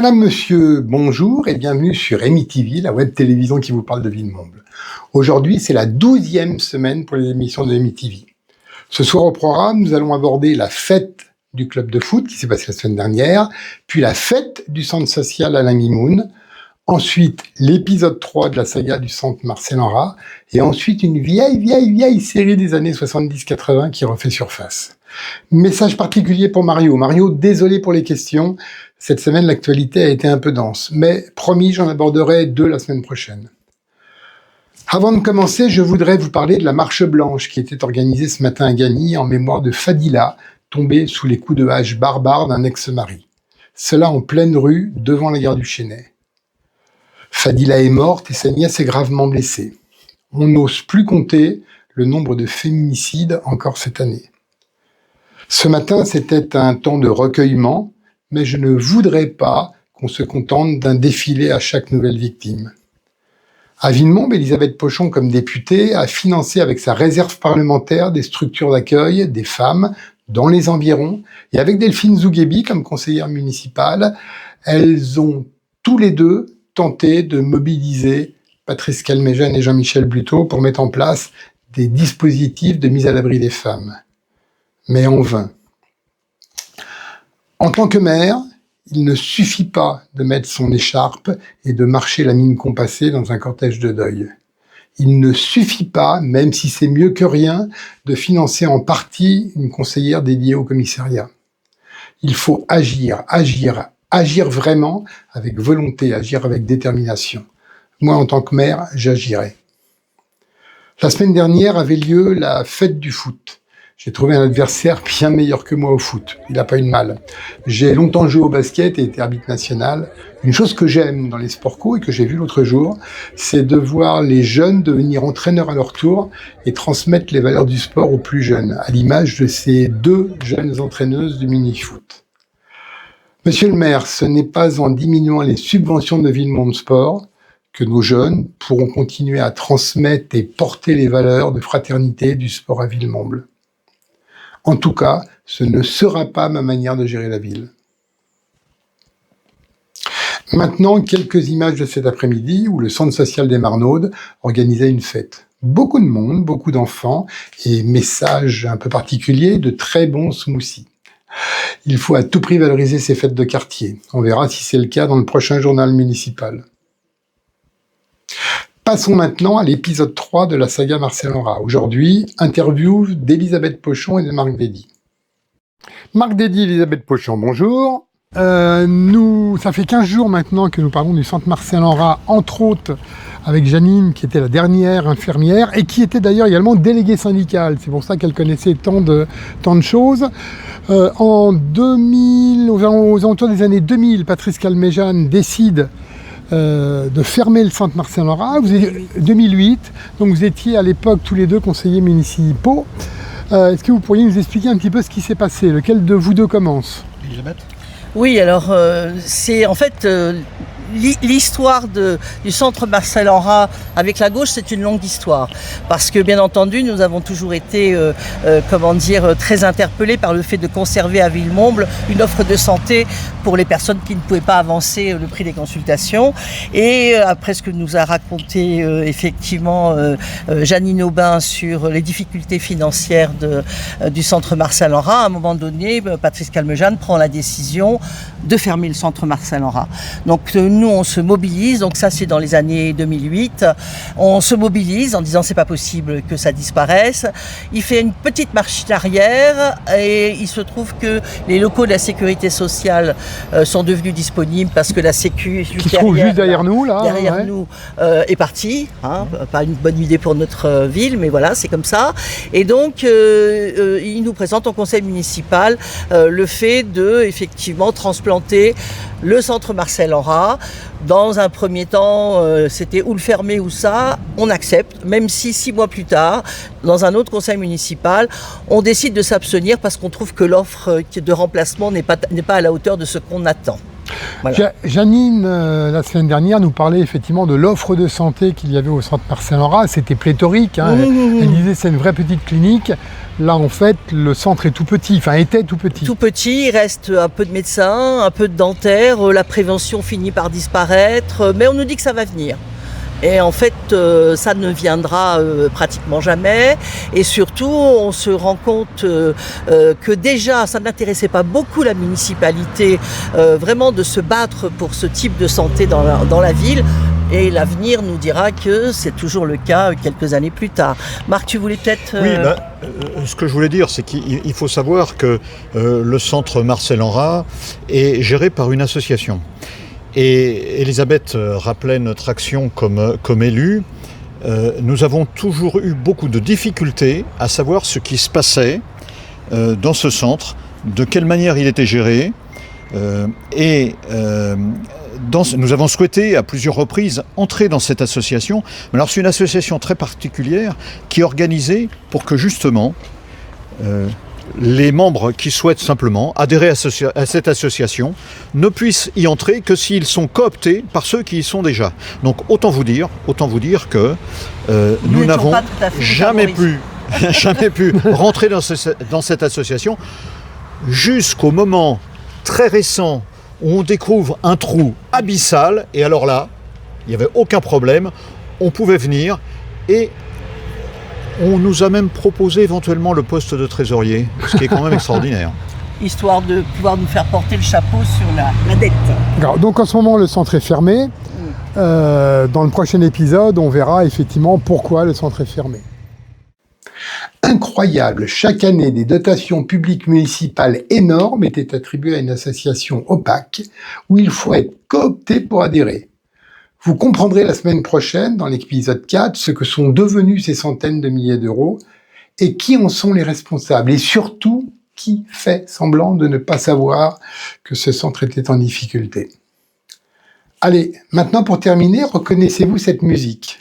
Madame, monsieur, bonjour et bienvenue sur Emi TV, la web télévision qui vous parle de Villemomble. Aujourd'hui, c'est la 12e semaine pour les émissions de Emi TV. Ce soir au programme, nous allons aborder la fête du club de foot qui s'est passée la semaine dernière, puis la fête du centre social Alain Mimoun, ensuite l'épisode 3 de la saga du centre Marcel Henrat, et ensuite une vieille série des années 70-80 qui refait surface. Message particulier pour Mario. Mario, désolé pour les questions. Cette semaine, l'actualité a été un peu dense, mais promis, j'en aborderai 2 la semaine prochaine. Avant de commencer, je voudrais vous parler de la marche blanche qui était organisée ce matin à Gagny en mémoire de Fadila, tombée sous les coups de hache barbares d'un ex-mari. Cela en pleine rue, devant la gare du Chesnay. Fadila est morte et sa nièce est gravement blessée. On n'ose plus compter le nombre de féminicides encore cette année. Ce matin, c'était un temps de recueillement, mais je ne voudrais pas qu'on se contente d'un défilé à chaque nouvelle victime. À Villemomble, Elisabeth Pochon, comme députée, a financé avec sa réserve parlementaire des structures d'accueil des femmes dans les environs, et avec Delphine Zouguebi comme conseillère municipale, elles ont tous les deux tenté de mobiliser Patrice Calmejane et Jean-Michel Bluteau pour mettre en place des dispositifs de mise à l'abri des femmes. Mais en vain. En tant que maire, il ne suffit pas de mettre son écharpe et de marcher la mine compassée dans un cortège de deuil. Il ne suffit pas, même si c'est mieux que rien, de financer en partie une conseillère dédiée au commissariat. Il faut agir vraiment avec volonté, agir avec détermination. Moi, en tant que maire, j'agirai. La semaine dernière avait lieu la fête du foot. J'ai trouvé un adversaire bien meilleur que moi au foot. Il n'a pas eu de mal. J'ai longtemps joué au basket et été arbitre national. Une chose que j'aime dans les sports co et que j'ai vu l'autre jour, c'est de voir les jeunes devenir entraîneurs à leur tour et transmettre les valeurs du sport aux plus jeunes, à l'image de ces 2 jeunes entraîneuses du mini-foot. Monsieur le maire, ce n'est pas en diminuant les subventions de Villemomble Sport que nos jeunes pourront continuer à transmettre et porter les valeurs de fraternité du sport à Villemomble. En tout cas, ce ne sera pas ma manière de gérer la ville. Maintenant, quelques images de cet après-midi où le centre social des Marnaudes organisait une fête. Beaucoup de monde, beaucoup d'enfants et message un peu particulier de très bons smoothies. Il faut à tout prix valoriser ces fêtes de quartier. On verra si c'est le cas dans le prochain journal municipal. Passons maintenant à l'épisode 3 de la saga Marcel Henrat. Aujourd'hui, interview d'Elisabeth Pochon et de Marc Dédy. Marc Dédy, Elisabeth Pochon, bonjour. Ça fait 15 jours maintenant que nous parlons du centre Marcel Henrat, entre autres avec Janine, qui était la dernière infirmière, et qui était d'ailleurs également déléguée syndicale. C'est pour ça qu'elle connaissait tant de choses. En 2000, aux alentours des années 2000, Patrice Calmejane décide de fermer le centre Marcel Henrat. 2008, donc vous étiez à l'époque tous les 2 conseillers municipaux. Est-ce que vous pourriez nous expliquer un petit peu ce qui s'est passé? Lequel de vous 2 commence? Elisabeth? Oui, alors c'est en fait l'histoire du centre Marcel Henrat avec la gauche, c'est une longue histoire. Parce que bien entendu, nous avons toujours été, très interpellés par le fait de conserver à Villemomble une offre de santé pour les personnes qui ne pouvaient pas avancer le prix des consultations. Et après ce que nous a raconté Janine Aubin sur les difficultés financières du centre Marcel Henrat, à un moment donné, Patrice Calmejane prend la décision de fermer le centre Marcel Henrat. Donc nous, on se mobilise, donc ça c'est dans les années 2008, on se mobilise en disant c'est pas possible que ça disparaisse. Il fait une petite marche arrière et il se trouve que les locaux de la sécurité sociale sont devenus disponibles parce que la sécu qui se trouve juste derrière nous là, nous est partie, pas une bonne idée pour notre ville, mais voilà, c'est comme ça. Et donc il nous présente au conseil municipal le fait de effectivement transplanter le centre Marcel Henrat. Dans un premier temps, c'était ou le fermer ou ça, on accepte, même si 6 mois plus tard, dans un autre conseil municipal, on décide de s'abstenir parce qu'on trouve que l'offre de remplacement n'est pas à la hauteur de ce qu'on attend. Voilà. Janine, la semaine dernière, nous parlait effectivement de l'offre de santé qu'il y avait au centre Marcel Henrat. C'était pléthorique. Hein. Elle disait c'est une vraie petite clinique. Là, en fait, le centre est tout petit, enfin était tout petit. Tout petit, il reste un peu de médecins, un peu de dentaires, la prévention finit par disparaître, mais on nous dit que ça va venir. Et en fait, ça ne viendra pratiquement jamais. Et surtout, on se rend compte que déjà, ça n'intéressait pas beaucoup la municipalité vraiment de se battre pour ce type de santé dans la ville. Et l'avenir nous dira que c'est toujours le cas quelques années plus tard. Marc, tu voulais peut-être... Oui, ce que je voulais dire, c'est qu'il faut savoir que le centre Marcel Henrat est géré par une association. Et Elisabeth rappelait notre action comme élue. Nous avons toujours eu beaucoup de difficultés à savoir ce qui se passait dans ce centre, de quelle manière il était géré. Nous avons souhaité à plusieurs reprises entrer dans cette association. Alors c'est une association très particulière qui est organisée pour que justement les membres qui souhaitent simplement adhérer à cette association ne puissent y entrer que s'ils sont cooptés par ceux qui y sont déjà. Donc autant vous dire que nous n'avons jamais pu rentrer dans cette association jusqu'au moment très récent où on découvre un trou abyssal, et alors là, il n'y avait aucun problème, on pouvait venir, et on nous a même proposé éventuellement le poste de trésorier, ce qui est quand même extraordinaire. Histoire de pouvoir nous faire porter le chapeau sur la dette. Alors, donc en ce moment, le centre est fermé. Dans le prochain épisode, on verra effectivement pourquoi le centre est fermé. Incroyable, chaque année, des dotations publiques municipales énormes étaient attribuées à une association opaque où il faut être coopté pour adhérer. Vous comprendrez la semaine prochaine, dans l'épisode 4, ce que sont devenus ces centaines de milliers d'euros et qui en sont les responsables et surtout qui fait semblant de ne pas savoir que ce centre était en difficulté. Allez, maintenant pour terminer, reconnaissez-vous cette musique ?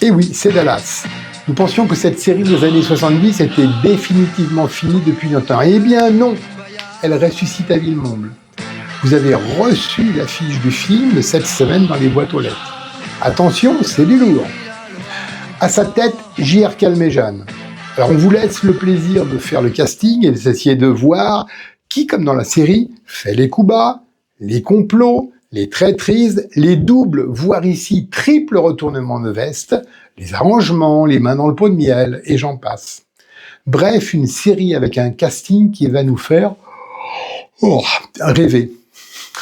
Et oui, c'est Dallas. Nous pensions que cette série des années 70 était définitivement finie depuis longtemps. Eh bien non, elle ressuscite à Villemomble. Vous avez reçu l'affiche du film cette semaine dans les boîtes aux lettres. Attention, c'est du lourd. À sa tête, J.R. Calmejane. Alors on vous laisse le plaisir de faire le casting et d'essayer de voir qui, comme dans la série, fait les coups bas, les complots, les traîtrises, les doubles, voire ici triple retournements de veste, les arrangements, les mains dans le pot de miel, et j'en passe. Bref, une série avec un casting qui va nous faire rêver.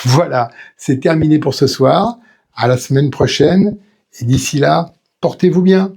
Voilà, c'est terminé pour ce soir. À la semaine prochaine, et d'ici là, portez-vous bien.